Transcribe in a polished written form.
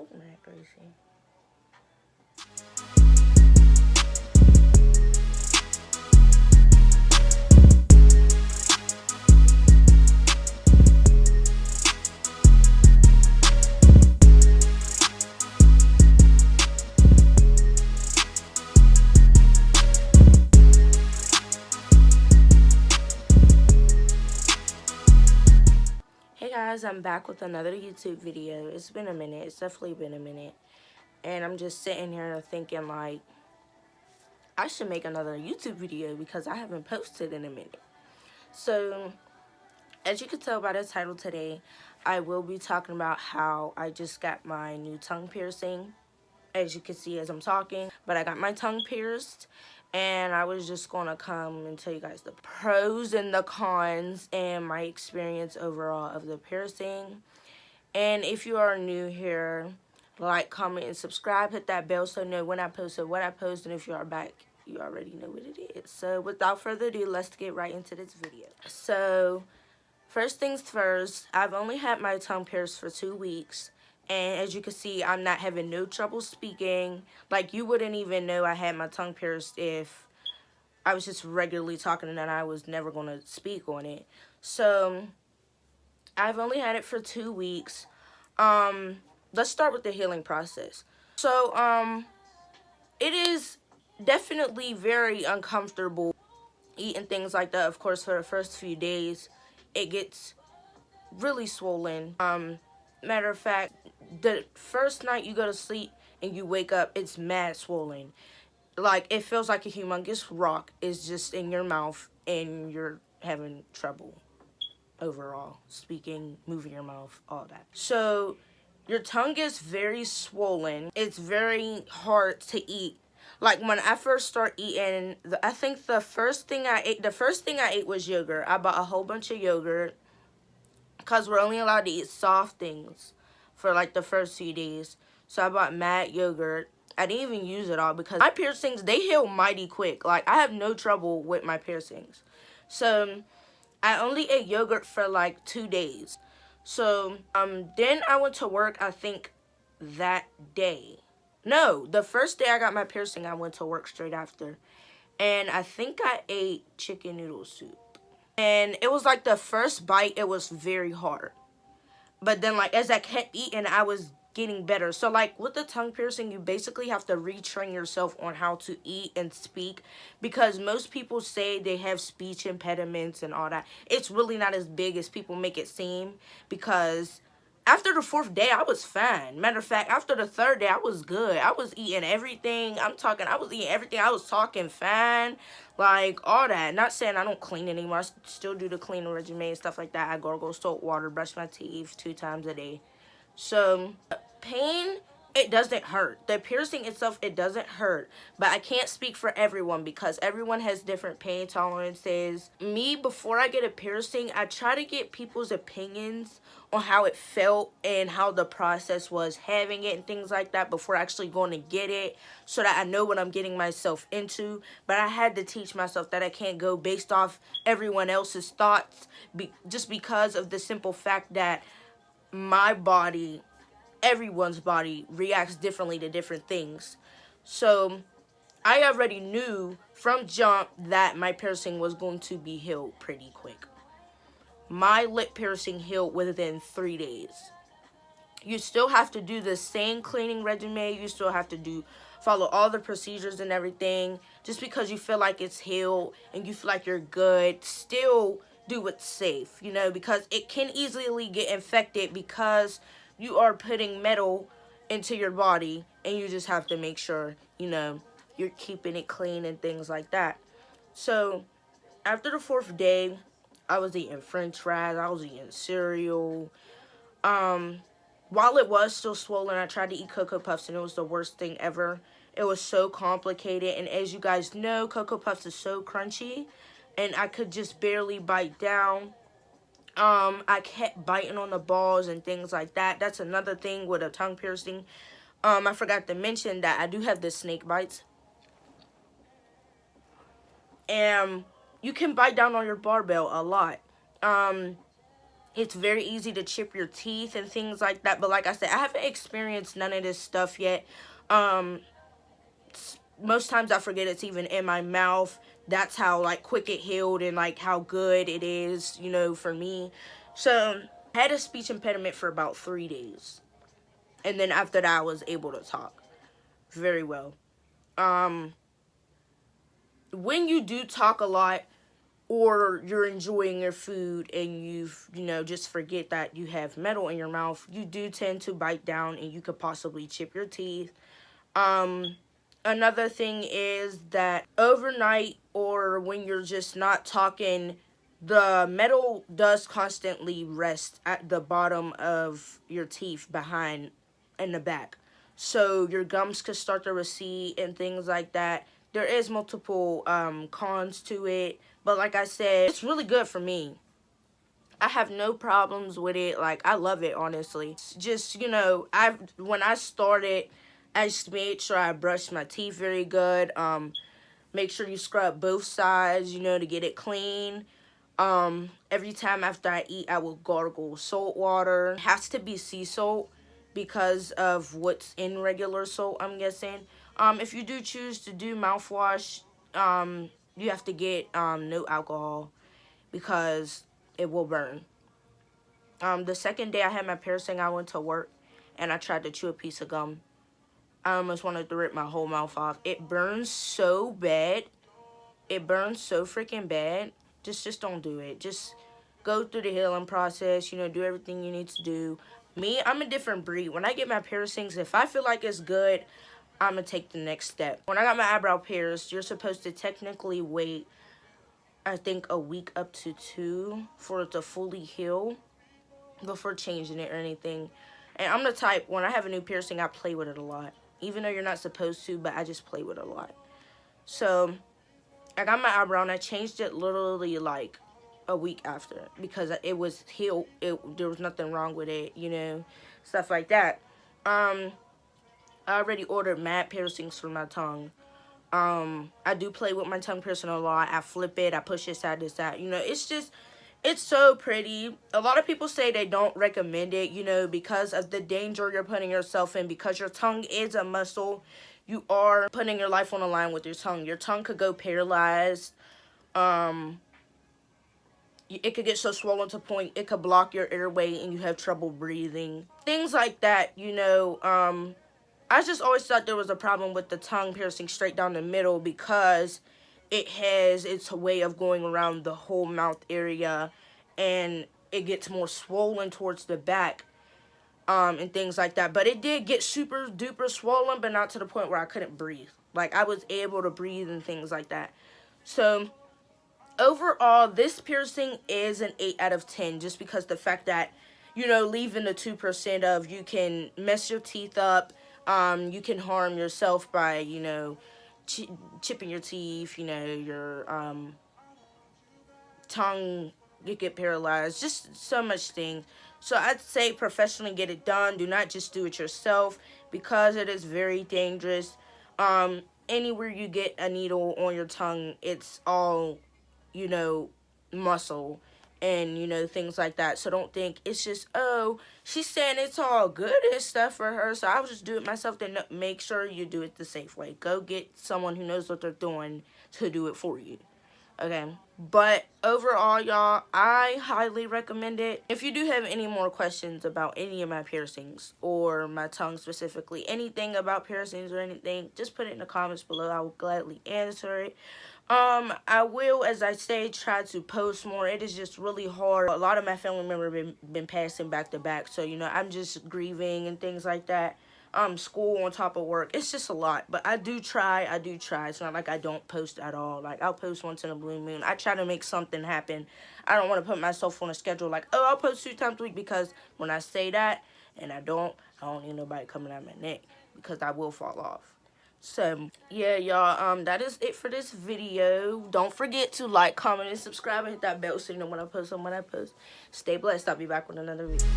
phone accuracy. Hey guys, I'm back with another YouTube video. It's been a minute. It's definitely been a minute. And I'm just sitting here thinking like, I should make another YouTube video because I haven't posted in a minute. So, as you can tell by the title today, I will be talking about how I just got my new tongue piercing. As you can see as I'm talking, but I got my tongue pierced. And I was just going to come and tell you guys the pros and the cons and my experience overall of the piercing. And if you are new here, like, comment, and subscribe. Hit that bell so you know when I post or what I post. And if you are back, you already know what it is. So without further ado, let's get right into this video. So first things first, I've only had my tongue pierced for 2 weeks. And as you can see, I'm not having no trouble speaking. Like, you wouldn't even know I had my tongue pierced if I was just regularly talking and I was never going to speak on it. So I've only had it for 2 weeks. Let's start with the healing process. So, it is definitely very uncomfortable eating things like that. Of course, for the first few days, it gets really swollen. Matter of fact, the first night you go to sleep and you wake up, it's mad swollen. Like, it feels like a humongous rock is just in your mouth and you're having trouble overall speaking, moving your mouth, all that. So your tongue is very swollen. It's very hard to eat. Like, when I first start eating, I think the first thing I ate was yogurt. I bought a whole bunch of yogurt because we're only allowed to eat soft things for like the first few days. So I bought mad yogurt. I didn't even use it all because my piercings, they heal mighty quick. Like, I have no trouble with my piercings. So I only ate yogurt for like 2 days. So then I went to work, I think that day. No, the first day I got my piercing, I went to work straight after. And I think I ate chicken noodle soup. And it was like the first bite, it was very hard. But then, like, as I kept eating, I was getting better. So, like, with the tongue piercing, you basically have to retrain yourself on how to eat and speak. Because most people say they have speech impediments and all that. It's really not as big as people make it seem. Because after the 4th day, I was fine. Matter of fact, after the 3rd day, I was good. I was eating everything. I was eating everything. I was talking fine. Like, all that. Not saying I don't clean anymore. I still do the cleaning regimen and stuff like that. I gargle salt water, brush my teeth 2 times a day. So, pain, it doesn't hurt. The piercing itself, it doesn't hurt. But I can't speak for everyone because everyone has different pain tolerances. Me, before I get a piercing, I try to get people's opinions on how it felt and how the process was having it and things like that before actually going to get it, so that I know what I'm getting myself into. But I had to teach myself that I can't go based off everyone else's thoughts just because of the simple fact that my body, everyone's body, reacts differently to different things. So I already knew from jump that my piercing was going to be healed pretty quick. My lip piercing healed within 3 days. You still have to do the same cleaning regimen. You still have to follow all the procedures and everything. Just because you feel like it's healed and you feel like you're good, still do what's safe, you know, because it can easily get infected because you are putting metal into your body, and you just have to make sure, you know, you're keeping it clean and things like that. So after the 4th day, I was eating french fries, I was eating cereal. While it was still swollen, I tried to eat Cocoa Puffs, and it was the worst thing ever. It was so complicated, and as you guys know, Cocoa Puffs is so crunchy, and I could just barely bite down. I kept biting on the balls and things like that. That's another thing with a tongue piercing. I forgot to mention that I do have the snake bites. And you can bite down on your barbell a lot. It's very easy to chip your teeth and things like that. But like I said, I haven't experienced none of this stuff yet. Most times I forget it's even in my mouth. That's how like quick it healed and like how good it is, you know, for me. So I had a speech impediment for about 3 days. And then after that I was able to talk very well. When you do talk a lot, or you're enjoying your food and you know, just forget that you have metal in your mouth, you do tend to bite down and you could possibly chip your teeth. Another thing is that overnight or when you're just not talking, the metal does constantly rest at the bottom of your teeth behind in the back. So your gums could start to recede and things like that. There is multiple cons to it. But like I said, it's really good for me. I have no problems with it. Like, I love it, honestly. It's just, you know, when I started, I just made sure I brushed my teeth very good. Make sure you scrub both sides, you know, to get it clean. Every time after I eat, I will gargle salt water. It has to be sea salt because of what's in regular salt, I'm guessing. If you do choose to do mouthwash, you have to get no alcohol because it will burn. The second day I had my piercing, I went to work and I tried to chew a piece of gum. I almost wanted to rip my whole mouth off. It burns so bad. It burns so freaking bad. Just don't do it. Just go through the healing process, you know, do everything you need to do. Me, I'm a different breed. When I get my piercings, if I feel like it's good, I'm going to take the next step. When I got my eyebrow pierced, you're supposed to technically wait, I think, a week up to 2 for it to fully heal before changing it or anything. And I'm the type, when I have a new piercing, I play with it a lot. Even though you're not supposed to, but I just play with it a lot. So, I got my eyebrow and I changed it literally like a week after because it was healed. There was nothing wrong with it, you know, stuff like that. I already ordered mad piercings for my tongue. I do play with my tongue piercing a lot. I flip it, I push it side to side. You know, it's so pretty. A lot of people say they don't recommend it, you know, because of the danger you're putting yourself in. Because your tongue is a muscle, you are putting your life on the line with your tongue. Your tongue could go paralyzed. It could get so swollen to the point it could block your airway and you have trouble breathing. Things like that, you know. I just always thought there was a problem with the tongue piercing straight down the middle because it has its way of going around the whole mouth area and it gets more swollen towards the back and things like that. But it did get super duper swollen, but not to the point where I couldn't breathe. Like, I was able to breathe and things like that. So overall, this piercing is an 8 out of 10 just because the fact that, you know, leaving the 2% of you can mess your teeth up. You can harm yourself by, you know, chipping your teeth, you know, your tongue, you get paralyzed, just so much things. So I'd say professionally get it done. Do not just do it yourself because it is very dangerous. Anywhere you get a needle on your tongue, it's all, you know, muscle and, you know, things like that. So don't think it's just, oh, she's saying it's all good and stuff for her, so I'll just do it myself. Then make sure you do it the safe way. Go get someone who knows what they're doing to do it for you. Okay, but overall, y'all, I highly recommend it. If you do have any more questions about any of my piercings or my tongue specifically, anything about piercings or anything, just put it in the comments below. I will gladly answer it. I will, as I say, try to post more. It is just really hard. A lot of my family members been passing back to back, so, you know, I'm just grieving and things like that. School on top of work. It's just a lot, but I do try. It's not like I don't post at all. Like, I'll post once in a blue moon. I try to make something happen. I don't want to put myself on a schedule like, oh, I'll post 2 times a week, because when I say that and I don't need nobody coming at my neck because I will fall off. So, yeah, y'all, that is it for this video. Don't forget to like, comment, and subscribe, and hit that bell so you know when I post. Stay blessed. I'll be back with another video.